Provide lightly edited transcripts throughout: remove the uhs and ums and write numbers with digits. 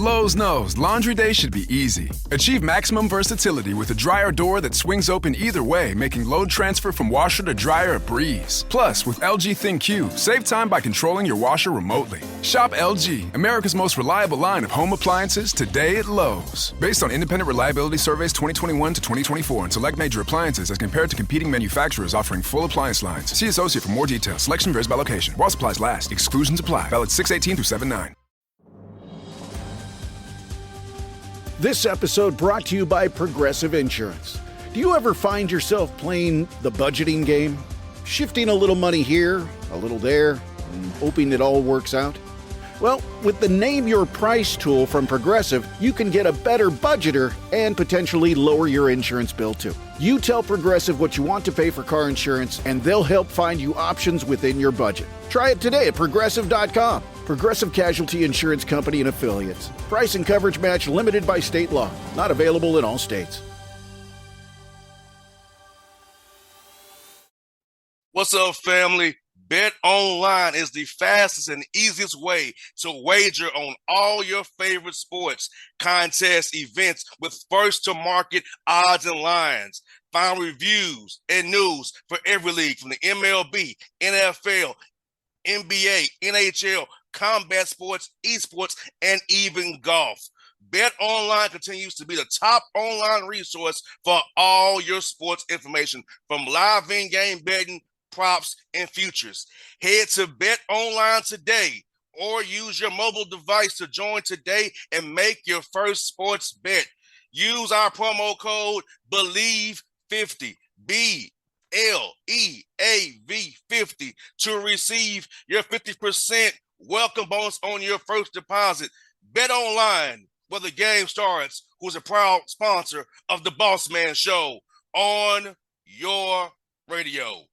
Lowe's knows laundry day should be easy. Achieve maximum versatility with a dryer door that swings open either way, making load transfer from washer to dryer a breeze. Plus, with LG ThinQ, save time by controlling your washer remotely. Shop LG, America's most reliable line of home appliances, today at Lowe's. Based on independent reliability surveys 2021 to 2024 and select major appliances as compared to competing manufacturers offering full appliance lines. See associate for more details. Selection varies by location. While supplies last. Exclusions apply. Valid 6/18 through 7/9. This episode brought to you by Progressive Insurance. Do you ever find yourself playing the budgeting game? Shifting a little money here, a little there, and hoping it all works out? Well, with the Name Your Price tool from Progressive, you can get a better budgeter and potentially lower your insurance bill too. You tell Progressive what you want to pay for car insurance, and they'll help find you options within your budget. Try it today at Progressive.com. Progressive Casualty Insurance Company and Affiliates. Price and coverage match limited by state law. Not available in all states. What's up, family? Bet Online is the fastest and easiest way to wager on all your favorite sports, contests, events with first-to-market odds and lines. Find reviews and news for every league from the MLB, NFL, NBA, NHL, combat sports, esports, and even golf. Bet Online continues to be the top online resource for all your sports information, from live in-game betting, props, and futures. Head to Bet Online today or use your mobile device to join today and make your first sports bet. Use our promo code BELIEVE50, BLEAV50, to receive your 50% welcome bonus on your first deposit. Bet Online, where the game starts, who's a proud sponsor of the Bossman Show on your radio.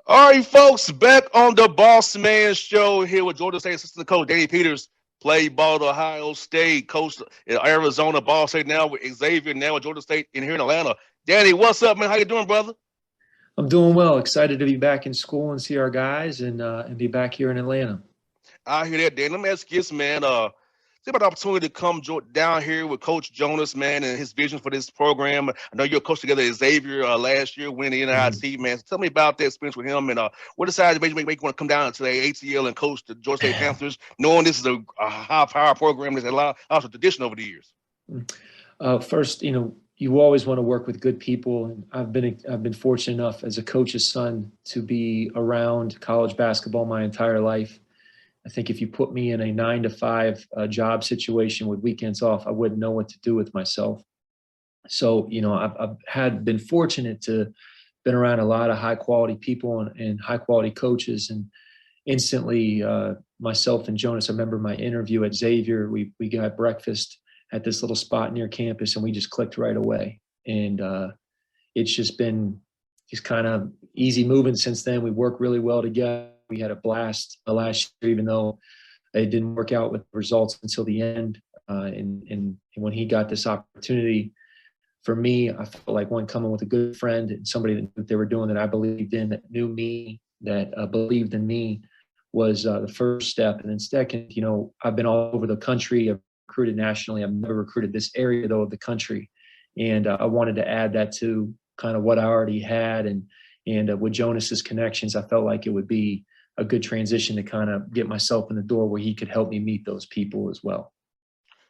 All right, folks, back on the Bossman Show here with Georgia State assistant coach Danny Peters. Played ball at Ohio State, coached in Arizona, Ball State now with Xavier, now with Georgia State in here in Atlanta. Danny, what's up, man? How you doing, brother? I'm doing well. Excited to be back in school and see our guys and be back here in Atlanta. I hear that, Dan. Let me ask you this, man. Think about the opportunity to come down here with Coach Jonas, man, and his vision for this program. I know you're coached together at Xavier last year, winning the NIT, man. So tell me about that experience with him and what decided to make you want to come down to the ATL and coach the Georgia State Panthers, knowing this is a high-power program that's a lot of tradition over the years. First, you always want to work with good people, and I've been fortunate enough as a coach's son to be around college basketball my entire life. I think if you put me in a 9-to-5 job situation with weekends off, I wouldn't know what to do with myself. So, I've been fortunate to been around a lot of high quality people and high quality coaches, and instantly myself and Jonas, I remember my interview at Xavier, we got breakfast at this little spot near campus and we just clicked right away. And it's just been kind of easy moving since then. We work really well together. We had a blast last year, even though it didn't work out with results until the end. And when he got this opportunity for me, I felt like coming with a good friend and somebody that knew what they were doing, that I believed in, that knew me, that believed in me, was the first step. And then second, I've been all over the country. I've recruited nationally. I've never recruited this area though of the country. And I wanted to add that to kind of what I already had. And with Jonas's connections, I felt like it would be a good transition to kind of get myself in the door where he could help me meet those people as well.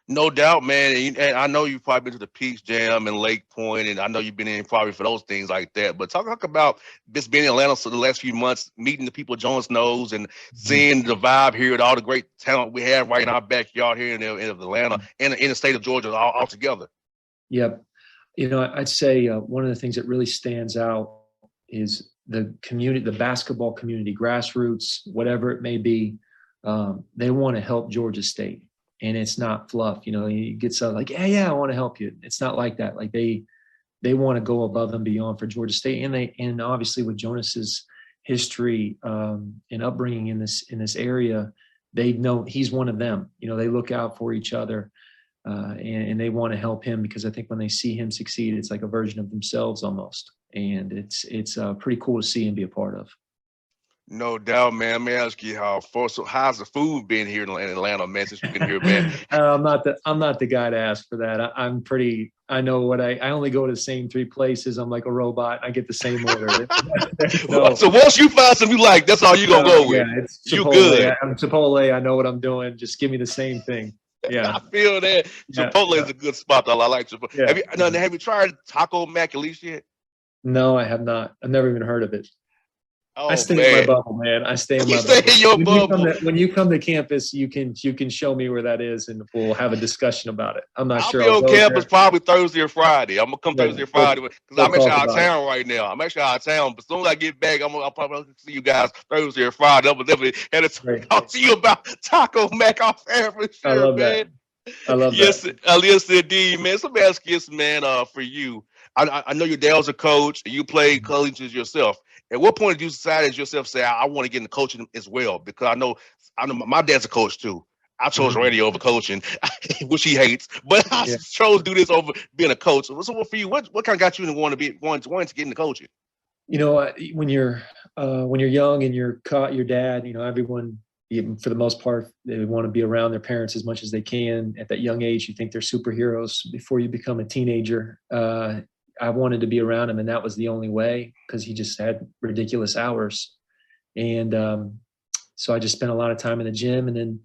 No doubt, man. And I know you've probably been to the Peach Jam and Lake Point, and I know you've been in probably for those things like that. But talk about this being in Atlanta for the last few months, meeting the people Jonas knows and seeing the vibe here with all the great talent we have right in our backyard here in Atlanta and in the state of Georgia all together. Yep. I'd say one of the things that really stands out is the community, the basketball community, grassroots, whatever it may be. They want to help Georgia State, and it's not fluff. You get so like, yeah, I want to help you. It's not like that. Like they want to go above and beyond for Georgia State, and obviously with Jonas's history and upbringing in this area, they know he's one of them. They look out for each other. And they want to help him because I think when they see him succeed, it's like a version of themselves almost. And it's pretty cool to see and be a part of. No doubt, man. Let me ask you how's the food been here in Atlanta, man, since you've been here, man? I'm not the guy to ask for that. I know what I only go to the same 3 places. I'm like a robot. I get the same order. So once you find something you like, that's all you're going to go with. Yeah, it's you good. I'm Chipotle. I know what I'm doing. Just give me the same thing. Yeah, I feel that. Chipotle is a good spot, though. I like Chipotle. Yeah. Have you tried Taco Mac at least yet? No, I have not. I've never even heard of it. Oh, I stay in my bubble, man. I stay in my bubble. In your bubble. When you come to campus, you can show me where that is, and we'll have a discussion about it. I'm not sure. I'll be on campus probably Thursday or Friday. I'm gonna come Thursday or Friday because I'm actually out of town right now. I'm actually out of town, but as soon as I get back, I'll probably see you guys Thursday or Friday. I'm definitely had to talk to you about Taco Mac off air for sure, I love man. I love that. Yes, indeed, man. So let me ask you this, man. For you, I know your dad was a coach, and you played colleges yourself. At what point did you decide as yourself say, I want to get into coaching as well? Because I know my dad's a coach too. I chose radio over coaching, which he hates, but I chose to do this over being a coach. So for you, what kind of got you to wanting to get into coaching? When you're young and you're caught your dad, everyone, for the most part, they want to be around their parents as much as they can. At that young age, you think they're superheroes before you become a teenager. I wanted to be around him, and that was the only way because he just had ridiculous hours. And so I just spent a lot of time in the gym. And then,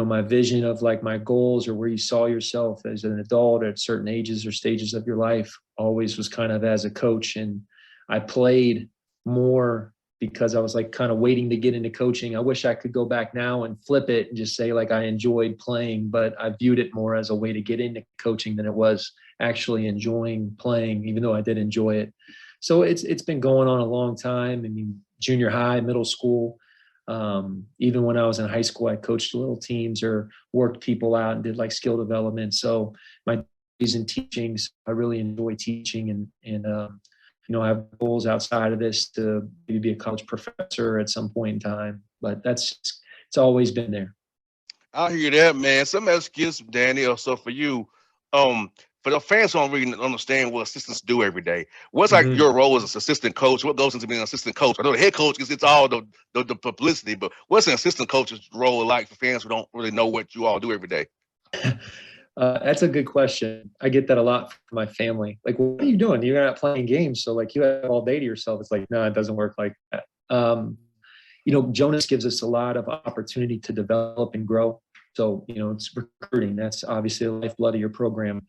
my vision of like my goals or where you saw yourself as an adult at certain ages or stages of your life always was kind of as a coach. And I played more because I was like kind of waiting to get into coaching. I wish I could go back now and flip it and just say like I enjoyed playing, but I viewed it more as a way to get into coaching than it was actually enjoying playing, even though I did enjoy it. So it's been going on a long time. I mean, junior high, middle school, even when I was in high school, I coached little teams or worked people out and did like skill development. So my days in teaching, so I really enjoy teaching and I have goals outside of this to maybe be a college professor at some point in time, but it's always been there. I hear that, man. Some else gives Danny. So for you, for the fans who don't really understand what assistants do every day, what's like your role as an assistant coach? What goes into being an assistant coach? I know the head coach gets all the publicity, but what's an assistant coach's role like for fans who don't really know what you all do every day? That's a good question. I get that a lot from my family. Like, what are you doing? You're not playing games, so like you have all day to yourself. It's like, no, it doesn't work like that. Jonas gives us a lot of opportunity to develop and grow. So, it's recruiting. That's obviously the lifeblood of your program.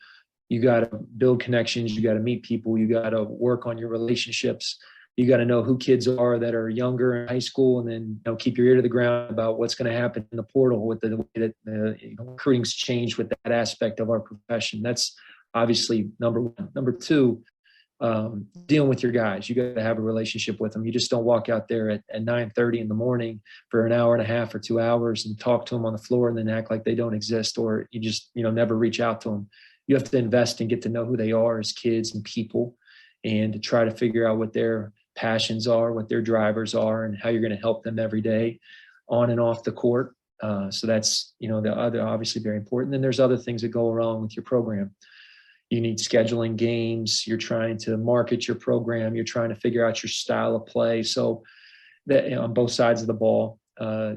You got to build connections. You got to meet people. You got to work on your relationships. You got to know who kids are that are younger in high school, and then keep your ear to the ground about what's going to happen in the portal with the way that recruiting's changed with that aspect of our profession. That's obviously number one. Number two, dealing with your guys. You got to have a relationship with them. You just don't walk out there at 9:30 in the morning for an hour and a half or 2 hours and talk to them on the floor and then act like they don't exist, or you just never reach out to them. You have to invest and get to know who they are as kids and people, and to try to figure out what their passions are, what their drivers are, and how you're going to help them every day on and off the court. So that's, the other obviously very important. Then there's other things that go along with your program. You need scheduling games. You're trying to market your program. You're trying to figure out your style of play. So that on both sides of the ball,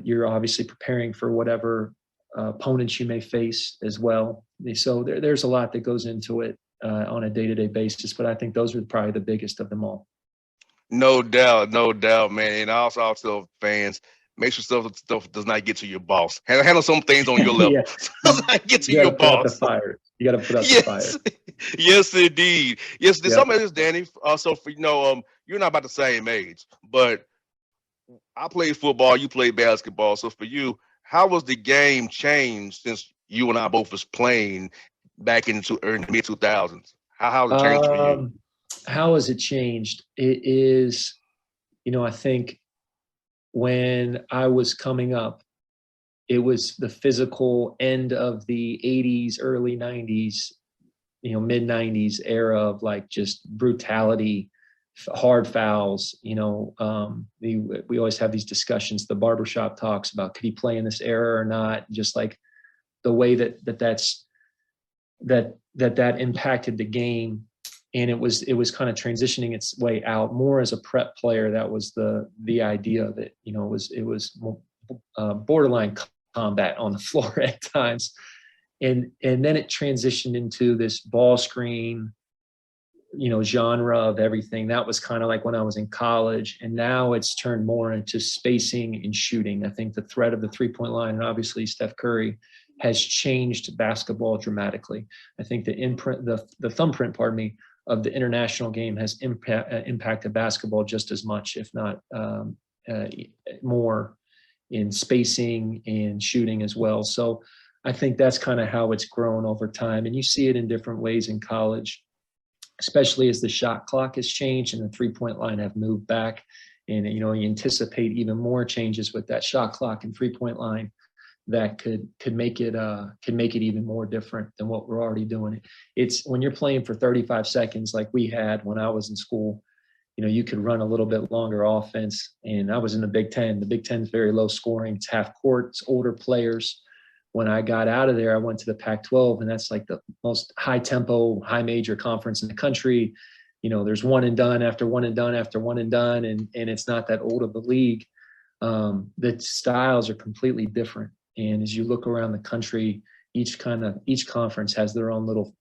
you're obviously preparing for whatever opponents you may face as well. So there's a lot that goes into it on a day-to-day basis, but I think those are probably the biggest of them all. No doubt, man. And also, I'll tell fans, make sure stuff does not get to your boss. Handle some things on your level. Does not get to your boss. You got to put out the fire. Yes, indeed. Yes, there's some of this, Danny. Also, for you're not about the same age, but I played football, you played basketball. So for you, how was the game changed since you and I both was playing back into the mid 2000s? How has it changed for you? How has it changed? It is, I think when I was coming up, it was the physical end of the 80s, early 90s, mid 90s era of like just brutality, hard fouls. We always have these discussions, the barbershop talks about could he play in this era or not, just like the way that impacted the game. And it was kind of transitioning its way out more as a prep player. That was the idea of it. It was borderline combat on the floor at times. And then it transitioned into this ball screen, genre of everything. That was kind of like when I was in college. And now it's turned more into spacing and shooting. I think the threat of the 3-point line, and obviously Steph Curry, has changed basketball dramatically. I think the thumbprint, of the international game has impacted basketball just as much, if not more, in spacing and shooting as well. So I think that's kind of how it's grown over time. And you see it in different ways in college, especially as the shot clock has changed and the 3-point line have moved back. And, you anticipate even more changes with that shot clock and 3-point line that could make it even more different than what we're already doing. It's when you're playing for 35 seconds like we had when I was in school, you could run a little bit longer offense. And I was in the Big Ten. The Big Ten is very low scoring. It's half court. It's older players. When I got out of there, I went to the Pac-12, and that's like the most high tempo, high major conference in the country. There's one and done after one and done after one and done. And it's not that old of a league. The styles are completely different. And as you look around the country, each conference has their own little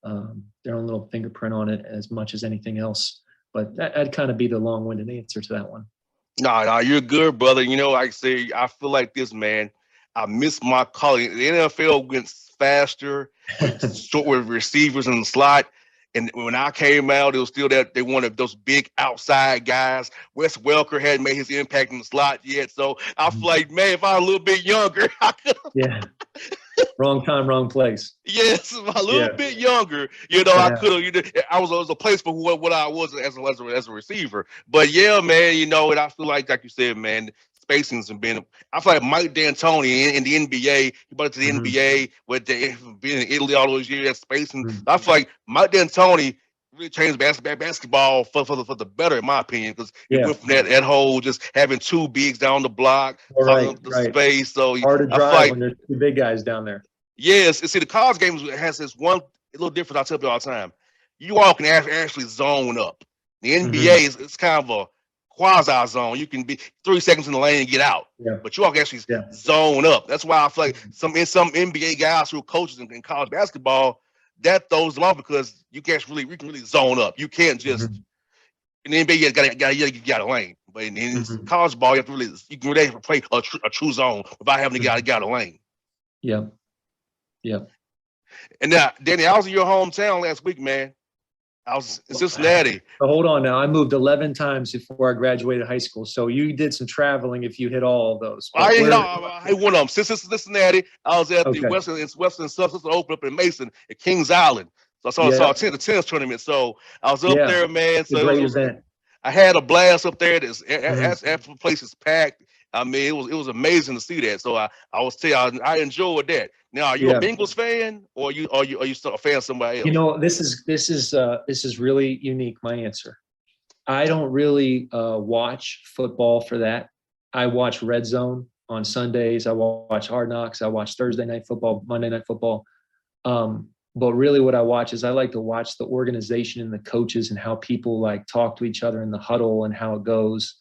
fingerprint on it as much as anything else. But that'd kind of be the long-winded answer to that one. No, you're good, brother. Like I say, I feel like this, man. I miss my calling. The NFL went faster with receivers in the slot. And when I came out, it was still that they wanted those big outside guys. Wes Welker hadn't made his impact in the slot yet. So I feel like, man, if I was a little bit younger, I could have. Yeah. Wrong time, wrong place. Yes, a little bit younger. I could have. I was a place for what I was as a receiver. But yeah, man, and I feel like you said, man, spacing's been. I feel like Mike D'Antoni in the NBA. He brought it to the NBA with being in Italy all those years. That spacing. I feel like Mike D'Antoni really changed basketball for the better, in my opinion, because he went from that whole just having two bigs down the block, right. space. So hard to drive when there's two big guys down there. Yes, see, the college game has this one little difference. I tell people all the time: you all can actually zone up. The NBA is it's kind of a quasi zone. You can be 3 seconds in the lane and get out, but you all can actually zone up. That's why I feel like some NBA guys who are coaches in college basketball, that throws them off because you can really zone up. You can't just in the NBA you got a lane, but in college ball you can really play a true zone without having to get a lane. Yeah. Yeah. And now, Danny, I was in your hometown last week, man. I was in Cincinnati. So hold on now. I moved 11 times before I graduated high school. So you did some traveling if you hit all of those. I hit one of them. Since Cincinnati, I was at the Western Substance Open up in Mason at Kings Island. So I saw the tennis tournament. So I was up there, man. So great event. I had a blast up there. After the place is packed. I mean, it was amazing to see that. So I was telling you, I enjoyed that. Now, are you a Bengals fan, or are you still a fan of somebody else? This is really unique. My answer. I don't really watch football for that. I watch Red Zone on Sundays. I watch Hard Knocks. I watch Thursday night football, Monday night football. But really, what I watch is I like to watch the organization and the coaches and how people like talk to each other in the huddle and how it goes.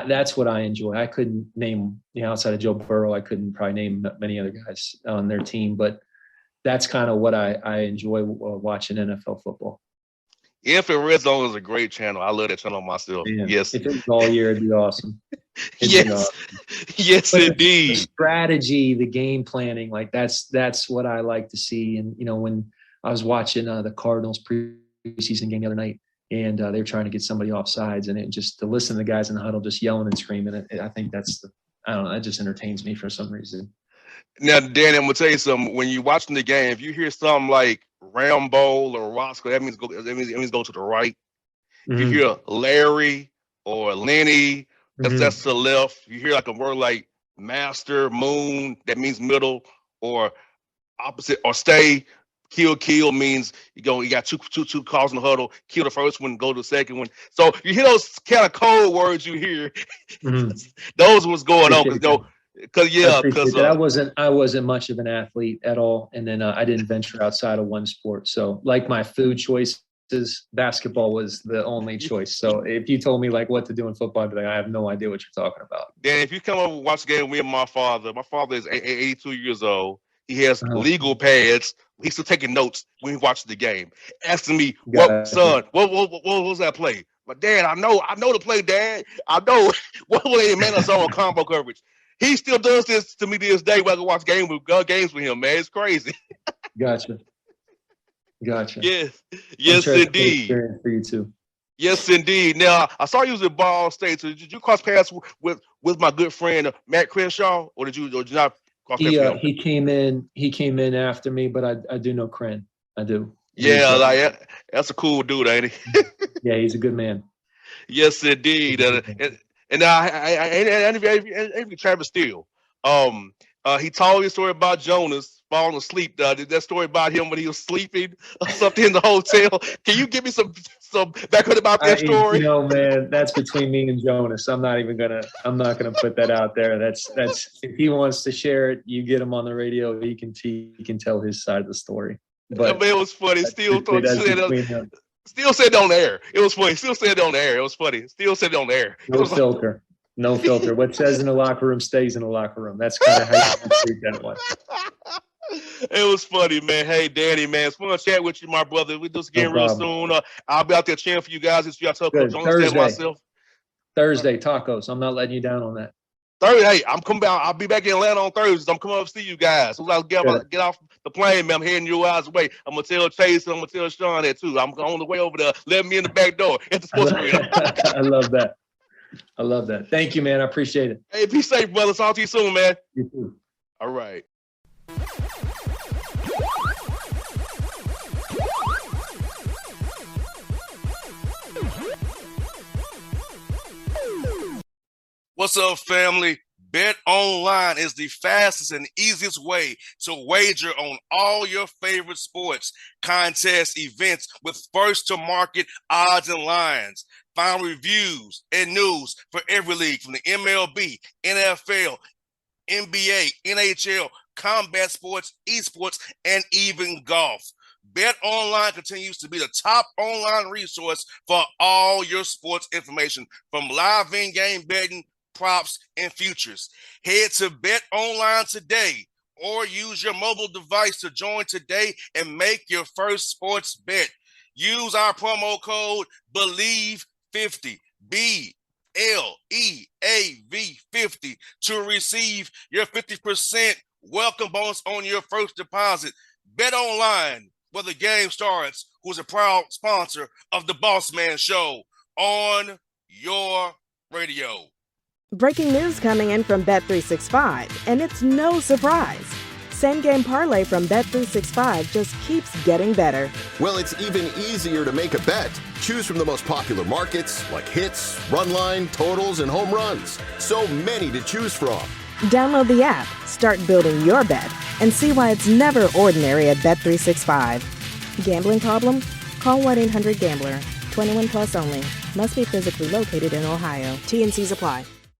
That's what I enjoy. I couldn't name, outside of Joe Burrow, I couldn't probably name many other guys on their team, but that's kind of what I enjoy watching NFL football. NFL Red Zone is a great channel. I love that channel myself. Yeah. Yes. If it was all year, it'd be awesome. Yes, indeed. The strategy, the game planning, like that's what I like to see. And, when I was watching the Cardinals preseason game the other night, and they were trying to get somebody off sides, and it just to listen to the guys in the huddle just yelling and screaming. I think that just entertains me for some reason. Now, Danny, I'm gonna tell you something. When you're watching the game, if you hear something like Rambo or Roscoe, that means go to the right. If you Mhm. hear Larry or Lenny, that's Mhm. to the left. You hear like a word like master, moon, that means middle, or opposite, or stay. Kill means you got two calls in the huddle. Kill the first one, go to the second one. So you hear those kind of code words you hear. Mhm. Those was going on Appreciate that. I because appreciate that. I wasn't much of an athlete at all, and then I didn't venture outside of one sport. So, like my food choices, basketball was the only choice. So, if you told me like what to do in football, I'd be like, I have no idea what you're talking about. then if you come over and watch the game with me and my father is 82 years old. He has Uh-huh. legal pads. He's still taking notes when he watches the game, asking me, Gotcha. what was that play? But Dad, I know the play, Dad. I know what was man us on combo coverage. He still does this to me to this day when I go watch games with him, man. It's crazy. Gotcha. Yes, I'm yes, sure it's a good indeed. experience for you too. Yes, indeed. Now I saw you was at Ball State. So did you cross paths with my good friend Matt Crenshaw, or did you not cross paths He with uh him? he came in he came in after me, but I do know Cran. I do. Yeah, that's a cool dude, ain't he? Yeah, he's a good man. Yes, He's indeed. a good man. And I Travis Steele. Um, he told me a story about Jonas falling asleep. Did that story about him when he was sleeping or something in the hotel? Can you give me some background about that story? Man, that's between me and Jonas. I'm not gonna put that out there. That's if he wants to share it, you get him on the radio. He can tell his side of the story. I But mean, it was funny. that's between them. Still said it on the air. It was funny. Still said it on the air. It was funny. Still said it on the air. It No was like, filter. No filter. What says in the locker room stays in the locker room. That's kind of how you treat that one. it was funny, man. Hey, Danny, man, it's fun chatting with you, my brother. We do this No again real problem. soon. I'll be out there cheering for you guys. It's you. I tell Coach Good. Jonas and myself. Thursday tacos. I'm not letting you down on that. Thursday, hey, I'm coming back. I'll be back in Atlanta on Thursdays. I'm coming up to see you guys. As soon as I get off the plane, man, I'm heading your guys' way. I'm gonna tell Chase and I'm gonna tell Sean that too. I'm on the way over there. Let me in the back door at the sports arena. I love that. I love that. Thank you, man. I appreciate it. Hey, be safe, brother. Talk to you soon, man. You too. All right. What's up, family? Bet Online is the fastest and easiest way to wager on all your favorite sports, contests, events with first-to-market odds and lines. Find reviews and news for every league from the MLB, NFL, NBA, NHL, combat sports, esports, and even golf. Bet Online continues to be the top online resource for all your sports information, from live in-game betting, props, and futures. Head to Bet Online today or use your mobile device to join today and make your first sports bet. Use our promo code BELIEVE50, BLEAV50, to receive your 50% welcome bonus on your first deposit. Bet Online, where the game starts, who's a proud sponsor of the Bossman Show on your radio. Breaking news coming in from Bet365, and it's no surprise. Same Game Parlay from Bet365 just keeps getting better. Well, it's even easier to make a bet. Choose from the most popular markets like hits, run line, totals, and home runs. So many to choose from. Download the app, start building your bet, and see why it's never ordinary at Bet365. Gambling problem? Call 1-800-GAMBLER. 21 plus only. Must be physically located in Ohio. T&Cs apply.